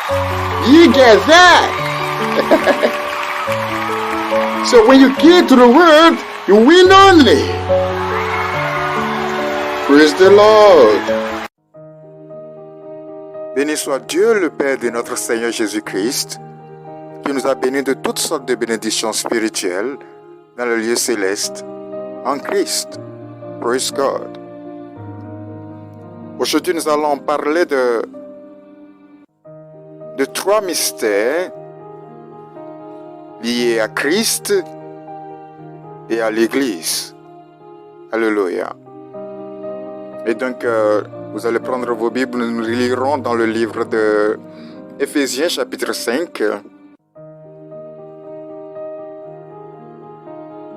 You get that? So when you get to the word, you win only. Praise the Lord. Béni soit Dieu, le Père de notre Seigneur Jésus-Christ, qui nous a bénis de toutes sortes de bénédictions spirituelles dans le lieu céleste, en Christ. Praise God. Aujourd'hui, nous allons parler de trois mystères liés à Christ et à l'Église. Alléluia. Et donc, vous allez prendre vos Bibles, nous lirons dans le livre de Éphésiens chapitre 5,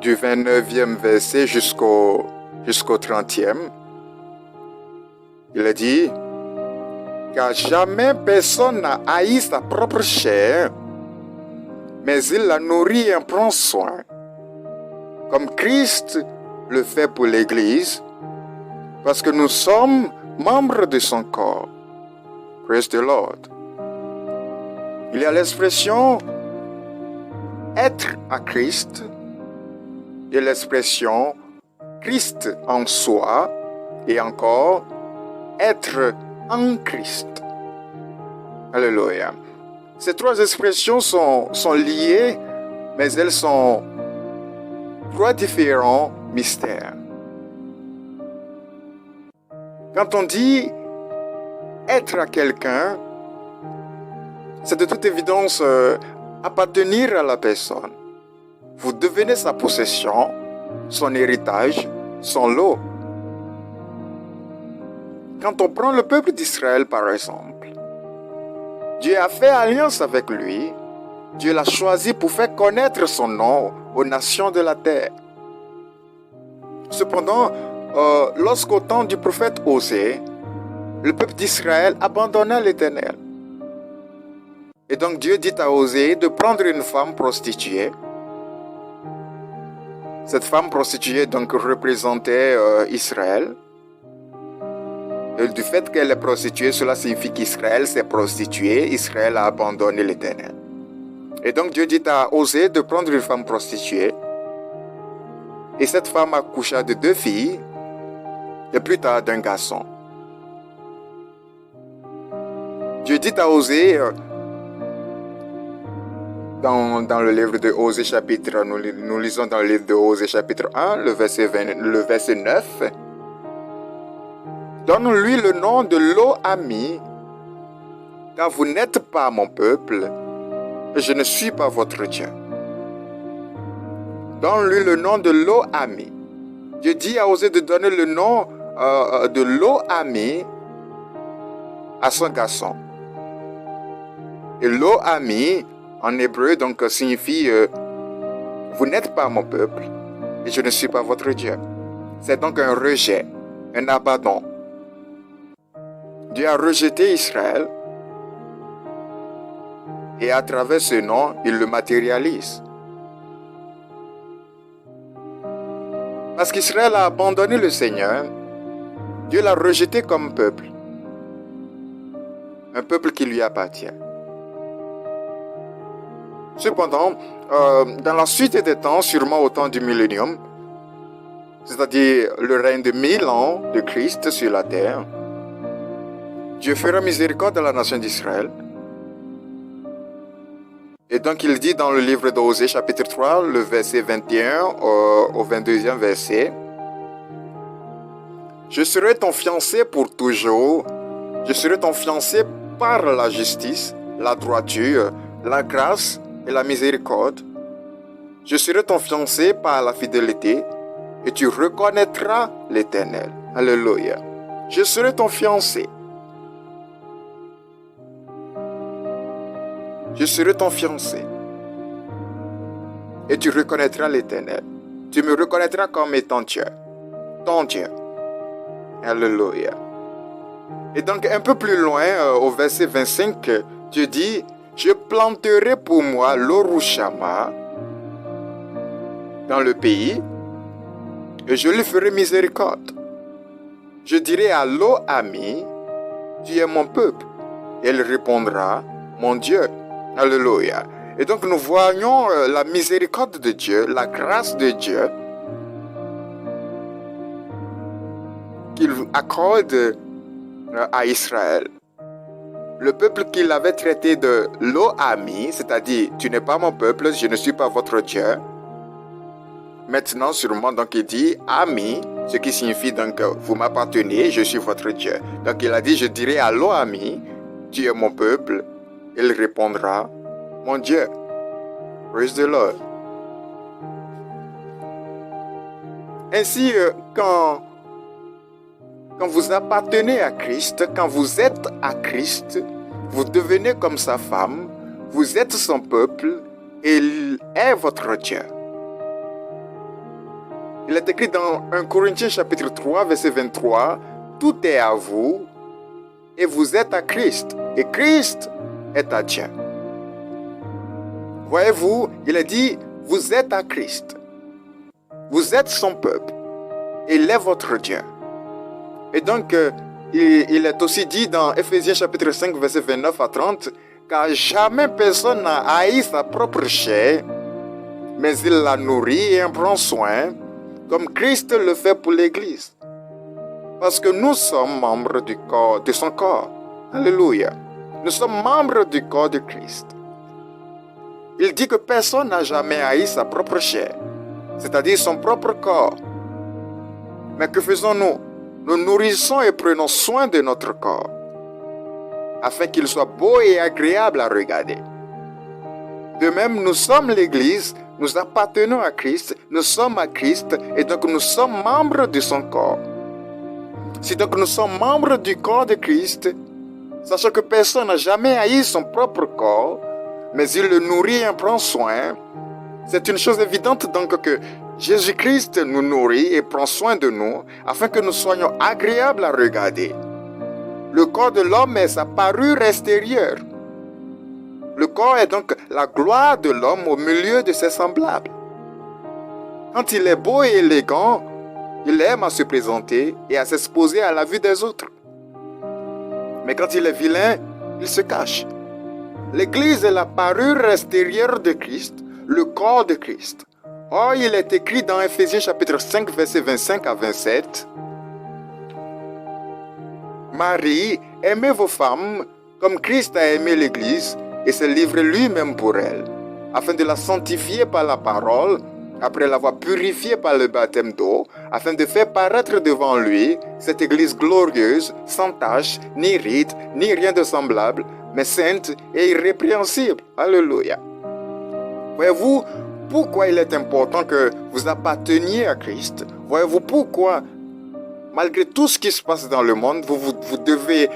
du 29e verset jusqu'au 30e. Il a dit, car jamais personne n'a haï sa propre chair, mais il la nourrit et en prend soin, comme Christ le fait pour l'Église, parce que nous sommes membres de son corps. Praise the Lord. Il y a l'expression être à Christ et l'expression Christ en soi et encore être en Christ. Alléluia. Ces trois expressions sont liées, mais elles sont trois différents mystères. Quand on dit être à quelqu'un, c'est de toute évidence appartenir à la personne. Vous devenez sa possession, son héritage, son lot. Quand on prend le peuple d'Israël par exemple, Dieu a fait alliance avec lui. Dieu l'a choisi pour faire connaître son nom aux nations de la terre. Cependant, lorsqu'au temps du prophète Osée, le peuple d'Israël abandonna l'Éternel. Et donc Dieu dit à Osée de prendre une femme prostituée. Cette femme prostituée donc représentait Israël. Et du fait qu'elle est prostituée, cela signifie qu'Israël s'est prostitué, Israël a abandonné l'Éternel. Et donc Dieu dit à Osée de prendre une femme prostituée. Et cette femme accoucha de 2 filles, et plus tard d'un garçon. Dieu dit à Osée, dans le livre de Osée chapitre, nous lisons dans le livre de Osée chapitre 1, le verset 9, donne-lui le nom de Lo-Ami, car vous n'êtes pas mon peuple, et je ne suis pas votre Dieu. Donne-lui le nom de Lo-Ami. Dieu dit à Osée de donner le nom de Lo-Ami à son garçon. Et Lo-Ami, en hébreu, donc signifie vous n'êtes pas mon peuple, et je ne suis pas votre Dieu. C'est donc un rejet, un abandon. Dieu a rejeté Israël et à travers ce nom, il le matérialise. Parce qu'Israël a abandonné le Seigneur, Dieu l'a rejeté comme peuple. Un peuple qui lui appartient. Cependant, dans la suite des temps, sûrement au temps du millénium, c'est-à-dire le règne de 1000 ans de Christ sur la terre, Dieu fera miséricorde à la nation d'Israël. Et donc il dit dans le livre d'Osée chapitre 3, le verset 21 au 22e verset, « Je serai ton fiancé pour toujours, je serai ton fiancé par la justice, la droiture, la grâce et la miséricorde. Je serai ton fiancé par la fidélité et tu reconnaîtras l'Éternel. » Alléluia. Je serai ton fiancé. Je serai ton fiancé. Et tu reconnaîtras l'Éternel. Tu me reconnaîtras comme étant Dieu. Ton Dieu. Alléluia. Et donc un peu plus loin, au verset 25, Dieu dit, « Je planterai pour moi l'Orushama dans le pays, et je lui ferai miséricorde. Je dirai à Lo-Ami, tu es mon peuple. Et elle répondra, mon Dieu. Alléluia. Et donc nous voyons la miséricorde de Dieu, la grâce de Dieu qu'il accorde à Israël. Le peuple qu'il avait traité de lo-ami, c'est-à-dire tu n'es pas mon peuple, je ne suis pas votre Dieu. Maintenant sûrement donc il dit ami, ce qui signifie donc vous m'appartenez, je suis votre Dieu. Donc il a dit je dirai à lo-ami, tu es mon peuple. Il répondra mon Dieu. Praise the Lord. Ainsi quand vous appartenez à Christ, quand vous êtes à Christ, vous devenez comme sa femme, vous êtes son peuple, et il est votre Dieu. Il est écrit dans 1 Corinthiens chapitre 3, verset 23, « Tout est à vous, et vous êtes à Christ, et Christ est à Dieu. » Voyez-vous, il a dit, « Vous êtes à Christ, vous êtes son peuple, et il est votre Dieu. » Et donc, il est aussi dit dans Ephésiens chapitre 5, verset 29 à 30, « Car jamais personne n'a haï sa propre chair, mais il la nourrit et en prend soin, comme Christ le fait pour l'Église. Parce que nous sommes membres du corps, de son corps. Alléluia. Nous sommes membres du corps de Christ. Il dit que personne n'a jamais haï sa propre chair, c'est-à-dire son propre corps. Mais que faisons-nous? Nous nourrissons et prenons soin de notre corps, afin qu'il soit beau et agréable à regarder. De même, nous sommes l'Église, nous appartenons à Christ, nous sommes à Christ, et donc nous sommes membres de son corps. Si donc nous sommes membres du corps de Christ, sachant que personne n'a jamais haï son propre corps, mais il le nourrit et en prend soin, c'est une chose évidente donc que Jésus-Christ nous nourrit et prend soin de nous afin que nous soyons agréables à regarder. Le corps de l'homme est sa parure extérieure. Le corps est donc la gloire de l'homme au milieu de ses semblables. Quand il est beau et élégant, il aime à se présenter et à s'exposer à la vue des autres. Mais quand il est vilain, il se cache. L'Église est la parure extérieure de Christ, le corps de Christ. Or, il est écrit dans Ephésiens chapitre 5, versets 25 à 27. Marie, aimez vos femmes comme Christ a aimé l'Église et s'est livré lui-même pour elle, afin de la sanctifier par la parole, après l'avoir purifiée par le baptême d'eau, afin de faire paraître devant lui cette Église glorieuse, sans tache, ni ride, ni rien de semblable, mais sainte et irrépréhensible. Alléluia. Voyez-vous pourquoi il est important que vous apparteniez à Christ? Voyez-vous pourquoi, malgré tout ce qui se passe dans le monde, vous devez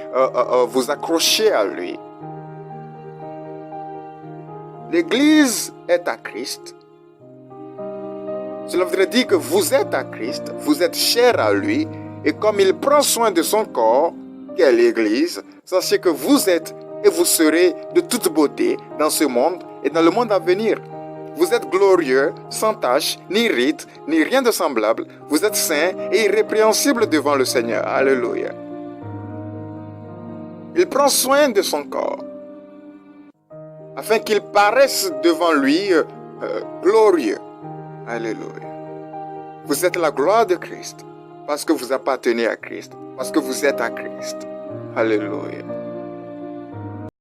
vous accrocher à lui? L'Église est à Christ. Cela voudrait dire que vous êtes à Christ, vous êtes cher à lui, et comme il prend soin de son corps, qu'est l'Église, sachez que vous êtes et vous serez de toute beauté dans ce monde et dans le monde à venir. Vous êtes glorieux, sans tache, ni ride, ni rien de semblable. Vous êtes saints et irrépréhensibles devant le Seigneur. Alléluia. Il prend soin de son corps, afin qu'il paraisse devant lui glorieux. Alléluia. Vous êtes la gloire de Christ, parce que vous appartenez à Christ, parce que vous êtes à Christ. Alléluia.